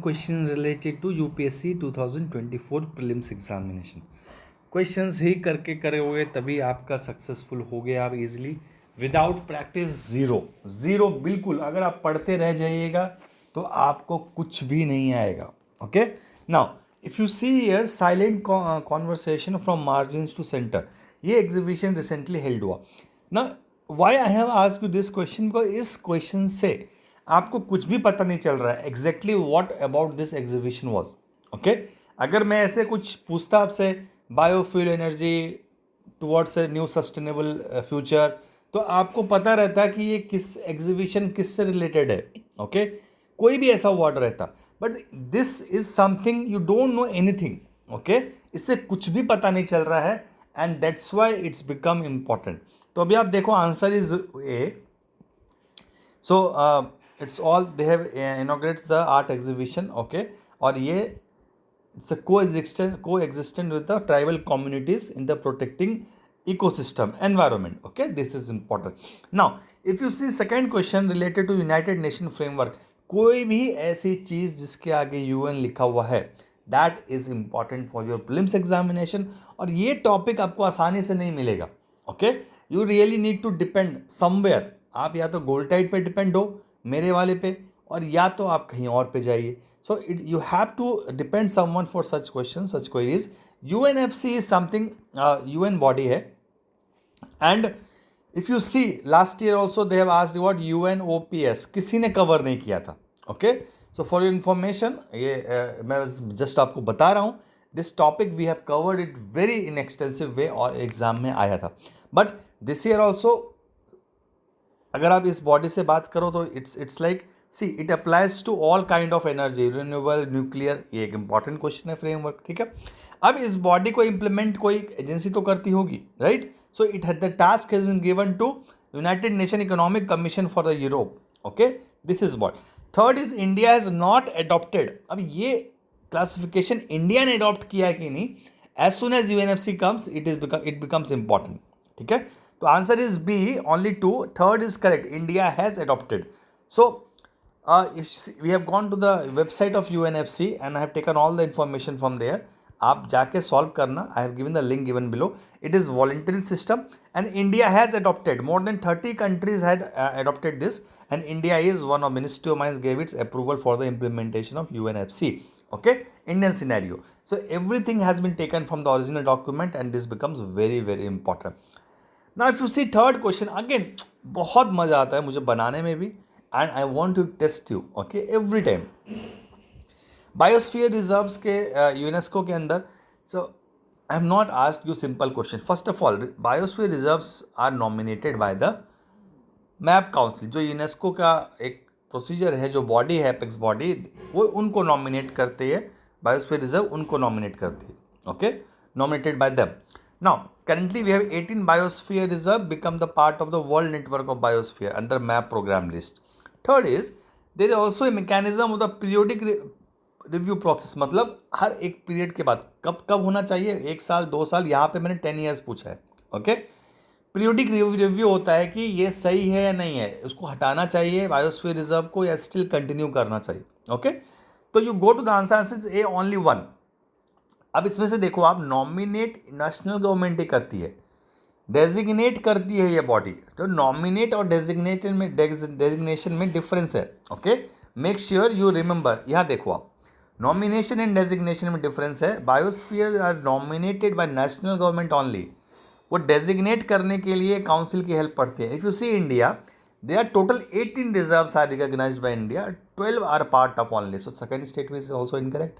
Question related to UPSC 2024 prelims examination. Questions ही करके करोगे तभी आपका सक्सेसफुल हो गया आप easily. Without practice zero zero बिल्कुल। अगर आप पढ़ते रह जाइएगा तो आपको कुछ भी नहीं आएगा। Okay, now if you see here silent conversation from margins to centre, ये एग्जीबिशन रिसेंटली हेल्ड हुआ ना। Why I have asked you this question, because इस क्वेश्चन से आपको कुछ भी पता नहीं चल रहा है exactly what about this exhibition was. Okay, अगर मैं ऐसे कुछ पूछता आपसे biofuel energy towards a new sustainable future, तो आपको पता रहता कि ये किस एग्जीबिशन किससे रिलेटेड है। ओके, कोई भी ऐसा वर्ड रहता, but this is something you don't know anything. Okay, इससे कुछ भी पता नहीं चल रहा है and that's why it's become important. तो अभी आप देखो answer is a. So it's all they have inaugurates the art exhibition. Okay, और ये इट्स को existent with the tribal communities in the protecting ecosystem environment. Okay, this is important. Now if you see second question related to United Nation framework, कोई भी ऐसी चीज जिसके आगे UN लिखा हुआ है that is important for your prelims examination, और ये टॉपिक आपको आसानी से नहीं मिलेगा। Okay, you really need to depend somewhere. आप या तो गोल्टाइट पे डिपेंड हो मेरे वाले पे, और या तो आप कहीं और पे जाइए। So it you have to depend someone for such question such queries. UNFC is something UN body है, and if you see last year also they have asked what UNOPS, किसी ने कवर नहीं किया था। Okay, so for your information ये मैं just आपको बता रहा हूँ, this topic we have covered it very in extensive way और एग्जाम में आया था। बट दिस ईयर ऑल्सो अगर आप इस बॉडी से बात करो तो it's like see it applies to all kind of energy, renewable, nuclear. ये एक इंपॉर्टेंट क्वेश्चन है फ्रेमवर्क। ठीक है, अब इस बॉडी को इंप्लीमेंट कोई एजेंसी तो करती होगी, right? So it had the task has been given to United Nation Economic Commission for the Europe. Okay, this is what. Third is India has not adopted. अब ये क्लासिफिकेशन इंडिया ने adopt किया है कि नहीं, as soon as UNFC comes it becomes important. ठीक है, तो answer is B, only two. Third is correct, India has adopted. So we have gone to the website of UNFC and I have taken all the information from there. आप जाके solve करना, I have given the link given below. It is voluntary system and India has adopted, more than 30 countries had adopted this, and India is one of Ministry of Mines gave its approval for the implementation of UNFC. Okay, Indian scenario. So everything has been taken from the original document and this becomes very very important. Now if you see third question, again बहुत मज़ा आता है मुझे बनाने में भी, and I want to test you, okay, every time. Biosphere reserves के UNESCO के अंदर, so I have not asked you simple question. First of all, biosphere reserves are nominated by the MAB council. जो UNESCO का एक procedure है, जो body है, apex body, वो उनको नॉमिनेट करते हैं। बायोस्फीयर रिजर्व उनको नॉमिनेट करती है। Okay, nominated by them. Now currently we have 18 biosphere reserve become the part of the world network of biosphere under map program list. Third is there is also a mechanism of the periodic review process, मतलब हर एक period के बाद कब कब होना चाहिए, 1 साल 2 साल, यहाँ पे मैंने 10 ईयर्स पूछा है। ओके, पीरियोडिक रिव्यू होता है कि ये सही है या नहीं है, उसको हटाना चाहिए बायोस्फीयर रिजर्व को या स्टिल कंटिन्यू करना चाहिए। ओके, तो you go to the answer A only one. अब इसमें से देखो आप, नॉमिनेट नेशनल गवर्नमेंट ही करती है, डेजिग्नेट करती है ये बॉडी। तो नॉमिनेट और डेजिग्नेशन में डिफरेंस है। Okay, make sure you remember. यहाँ देखो आप, नॉमिनेशन एंड डेजिग्नेशन में डिफरेंस है। Biosphere are nominated by national government only, वो डेजिग्नेट करने के लिए काउंसिल की हेल्प पड़ती है। If you see India, they are total 18 reserves are recognised by India, 12 are part of only. So second statement is also incorrect.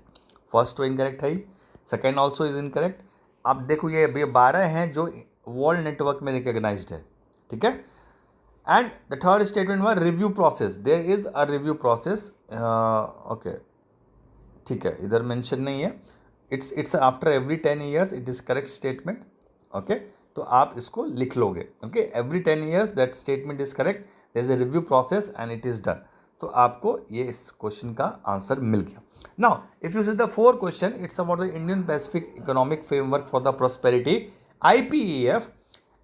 First तो incorrect है ही, सेकेंड ऑल्सो इज इनकरेक्ट। अब देखो ये 12 हैं जो वर्ल्ड नेटवर्क में रिकॉग्नाइज्ड है। ठीक है, एंड द थर्ड स्टेटमेंट हुआ review process, there is a review process. Okay, ठीक है, इधर मेंशन नहीं है। It's after every 10 years, it is correct statement. Okay, तो आप इसको लिख लोगे। Okay, every 10 years that statement is correct, there is a review process and it is done. तो आपको ये इस क्वेश्चन का आंसर मिल गया। Now if you see the fourth question, it's about the Indian Pacific economic framework for the prosperity, IPEF,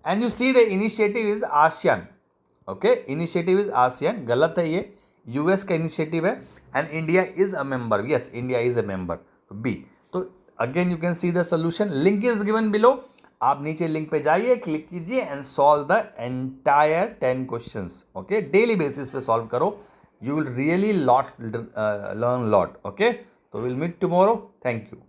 and you see the initiative is ASEAN. Okay, initiative is ASEAN, गलत है ये। US का initiative है and India is a member. Yes, India is a member. तो B. तो again you can see the solution. Link is given below. आप नीचे link पे जाइए, क्लिक कीजिए and solve the entire 10 questions. Okay, daily basis पे solve करो. You will really lot learn lot. Okay, तो will meet tomorrow. Thank you.